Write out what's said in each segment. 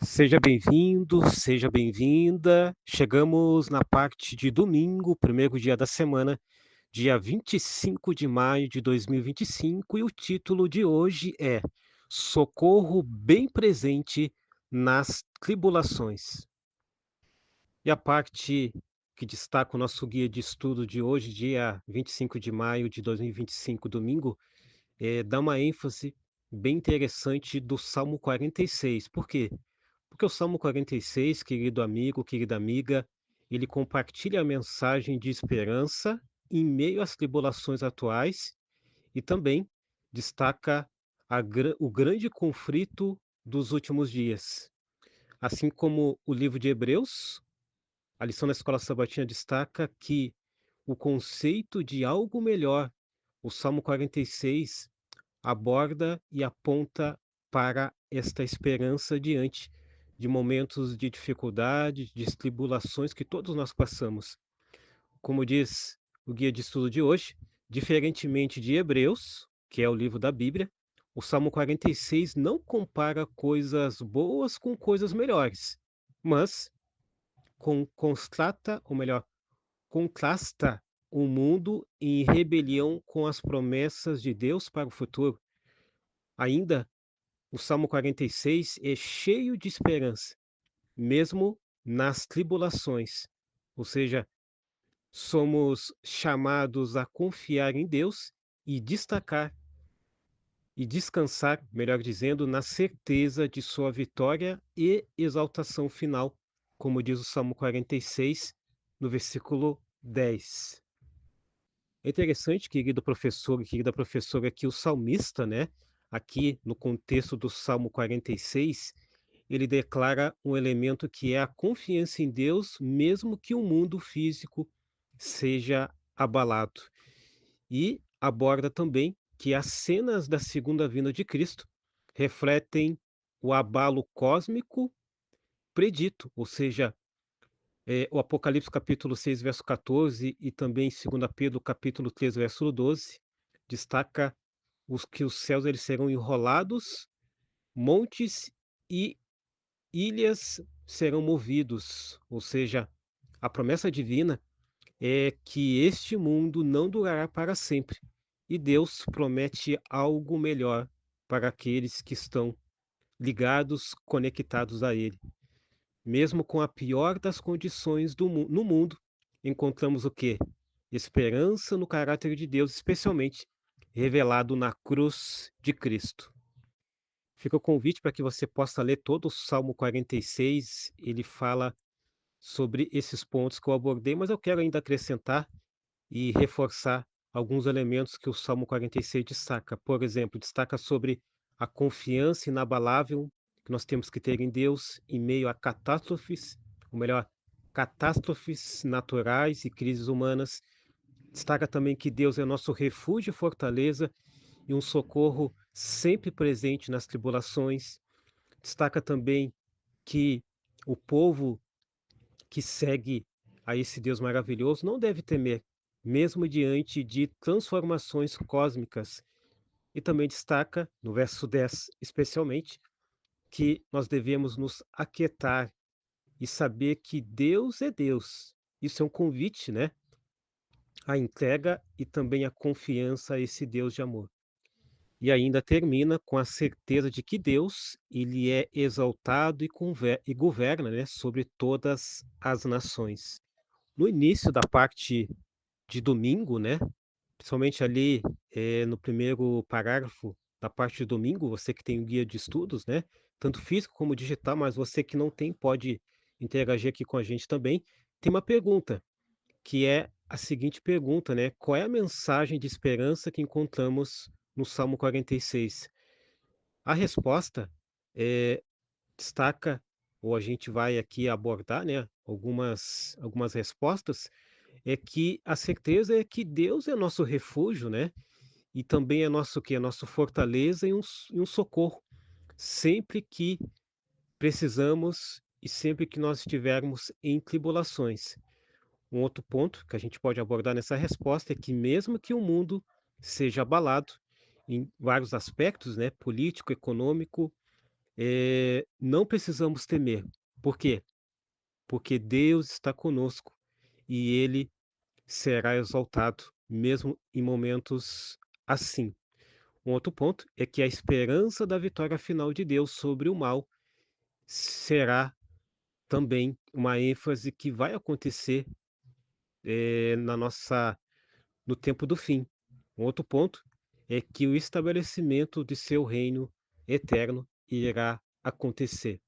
Seja bem-vindo, seja bem-vinda. Chegamos na parte de domingo, primeiro dia da semana, dia 25 de maio de 2025, e o título de hoje é Socorro bem presente nas tribulações. E a parte que destaca o nosso guia de estudo de hoje, dia 25 de maio de 2025, domingo, dá uma ênfase bem interessante do Salmo 46. Por quê? Porque o Salmo 46, querido amigo, querida amiga, ele compartilha a mensagem de esperança em meio às tribulações atuais e também destaca o grande conflito dos últimos dias. Assim como o livro de Hebreus, a lição da Escola Sabatina destaca que o conceito de algo melhor, o Salmo 46 aborda e aponta para esta esperança diante de momentos de dificuldade, de tribulações que todos nós passamos. Como diz o guia de estudo de hoje, diferentemente de Hebreus, que é o livro da Bíblia, o Salmo 46 não compara coisas boas com coisas melhores, mas constata, ou melhor, contrasta o mundo em rebelião com as promessas de Deus para o futuro. Ainda o Salmo 46 é cheio de esperança, mesmo nas tribulações. Ou seja, somos chamados a confiar em Deus e destacar e descansar, melhor dizendo, na certeza de sua vitória e exaltação final, como diz o Salmo 46, no versículo 10. É interessante, querido professor e querida professora, que o salmista, né, aqui no contexto do Salmo 46, ele declara um elemento que é a confiança em Deus, mesmo que o mundo físico seja abalado. E aborda também que as cenas da segunda vinda de Cristo refletem o abalo cósmico predito, ou seja, o Apocalipse capítulo 6 verso 14 e também 2 Pedro capítulo 3 verso 12 destaca os céus eles serão enrolados, montes e ilhas serão movidos, ou seja, a promessa divina é que este mundo não durará para sempre, e Deus promete algo melhor para aqueles que estão ligados, conectados a Ele. Mesmo com a pior das condições no mundo, encontramos o quê? Esperança no caráter de Deus, especialmente revelado na cruz de Cristo. Fica o convite para que você possa ler todo o Salmo 46. Ele fala sobre esses pontos que eu abordei, mas eu quero ainda acrescentar e reforçar alguns elementos que o Salmo 46 destaca. Por exemplo, destaca sobre a confiança inabalável que nós temos que ter em Deus em meio a catástrofes, ou melhor, catástrofes naturais e crises humanas. Destaca também que Deus é nosso refúgio e fortaleza e um socorro sempre presente nas tribulações. Destaca também que o povo que segue a esse Deus maravilhoso não deve temer, mesmo diante de transformações cósmicas. E também destaca, no verso 10 especialmente, que nós devemos nos aquietar e saber que Deus é Deus. Isso é um convite, né? A entrega e também a confiança a esse Deus de amor. E ainda termina com a certeza de que Deus, ele é exaltado e governa, né, sobre todas as nações. No início da parte de domingo, né, principalmente ali, no primeiro parágrafo da parte de domingo, você que tem o guia de estudos, né, tanto físico como digital, mas você que não tem pode interagir aqui com a gente também. Tem uma pergunta, que é a seguinte pergunta, né: qual é a mensagem de esperança que encontramos no Salmo 46? A resposta, eh, destaca, ou a gente vai aqui abordar, né, algumas respostas, é que a certeza é que Deus é nosso refúgio, né, e também é nosso que é nosso fortaleza e um socorro, sempre que precisamos e sempre que nós estivermos em tribulações. Um outro ponto que a gente pode abordar nessa resposta é que mesmo que o mundo seja abalado em vários aspectos, né, político, econômico, não precisamos temer. Por quê? Porque Deus está conosco e Ele será exaltado, mesmo em momentos assim. Um outro ponto é que a esperança da vitória final de Deus sobre o mal será também uma ênfase que vai acontecer, na nossa no tempo do fim. Um outro ponto é que o estabelecimento de seu reino eterno irá acontecer.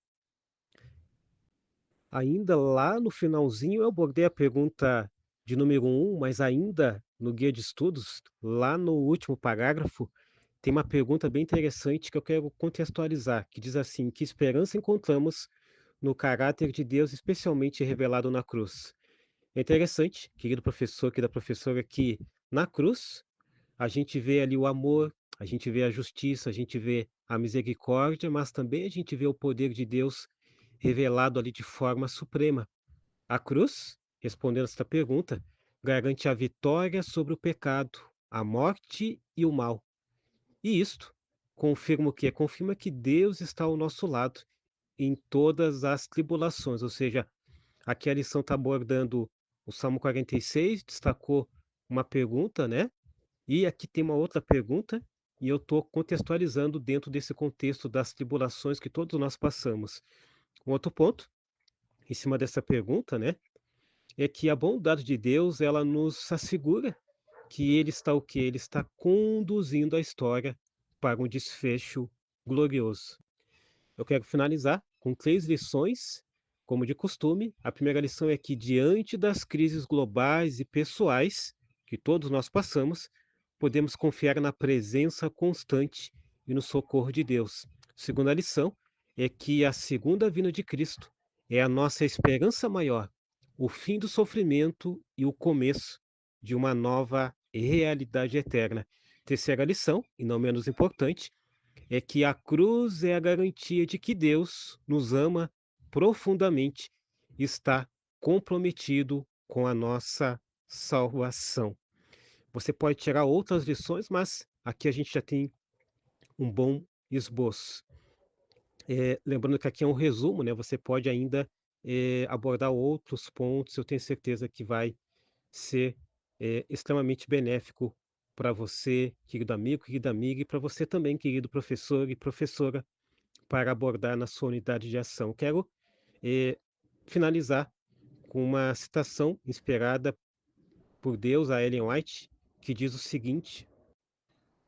Ainda lá no finalzinho eu abordei a pergunta de número um, mas ainda no guia de estudos, lá no último parágrafo, tem uma pergunta bem interessante que eu quero contextualizar, que diz assim: "Que esperança encontramos no caráter de Deus, especialmente revelado na cruz?". É interessante, querido professor, querida professora, que na cruz a gente vê ali o amor, a gente vê a justiça, a gente vê a misericórdia, mas também a gente vê o poder de Deus revelado ali de forma suprema. A cruz, respondendo esta pergunta, garante a vitória sobre o pecado, a morte e o mal. E isto confirma o quê? Confirma que Deus está ao nosso lado em todas as tribulações, ou seja, aqui a lição está abordando o Salmo 46, destacou uma pergunta, né? E aqui tem uma outra pergunta, e eu estou contextualizando dentro desse contexto das tribulações que todos nós passamos. Um outro ponto, em cima dessa pergunta, né, é que a bondade de Deus, ela nos assegura que ele está o quê? Ele está conduzindo a história para um desfecho glorioso. Eu quero finalizar com 3 lições, como de costume. A primeira lição é que, diante das crises globais e pessoais que todos nós passamos, podemos confiar na presença constante e no socorro de Deus. Segunda lição é que a segunda vinda de Cristo é a nossa esperança maior, o fim do sofrimento e o começo de uma nova realidade eterna. Terceira lição, e não menos importante, é que a cruz é a garantia de que Deus nos ama profundamente e está comprometido com a nossa salvação. Você pode tirar outras lições, mas aqui a gente já tem um bom esboço. Lembrando que aqui é um resumo, né? Você pode ainda abordar outros pontos. Eu tenho certeza que vai ser extremamente benéfico para você, querido amigo, querida amiga, e para você também, querido professor e professora, para abordar na sua unidade de ação. Quero eh, finalizar com uma citação inspirada por Deus, a Ellen White, que diz o seguinte,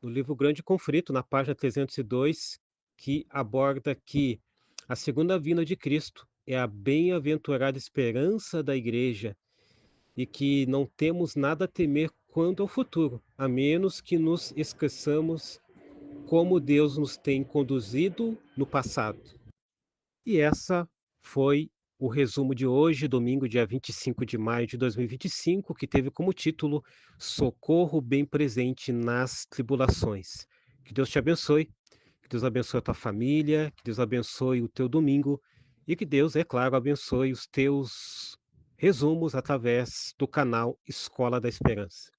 no livro Grande Conflito, na página 302, que aborda que a segunda vinda de Cristo é a bem-aventurada esperança da igreja e que não temos nada a temer quanto ao futuro, a menos que nos esqueçamos como Deus nos tem conduzido no passado. E essa foi o resumo de hoje, domingo, dia 25 de maio de 2025, que teve como título Socorro bem presente nas tribulações. Que Deus te abençoe, que Deus abençoe a tua família, que Deus abençoe o teu domingo e que Deus, é claro, abençoe os teus resumos através do canal Escola da Esperança.